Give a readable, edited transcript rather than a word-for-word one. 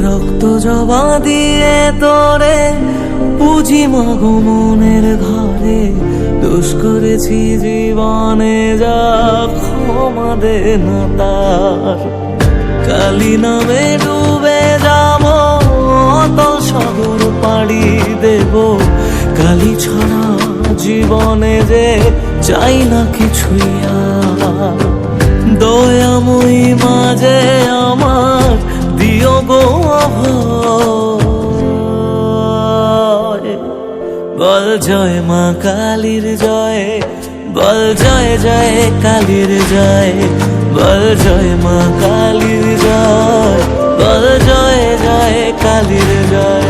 রক্ত জবা দিয়ে তোরে পুজি মাগো মনের ঘরে, দোষ করেছি জীবনে যা ক্ষমা দে না তার। কালী নামে ডুবে যাব অতল সাগর পাড়ি দেব, কালী ছাড়া জীবনে যে চাই না কিছুই আর। দয়াময়ী মাঝে আমার দিও গো অভয়, বল জয় মা কালীর জয়, বল জয় জয় কালীর জয়, বল জয় মা কালীর জয়, বল জয় জয় কালীর জয়।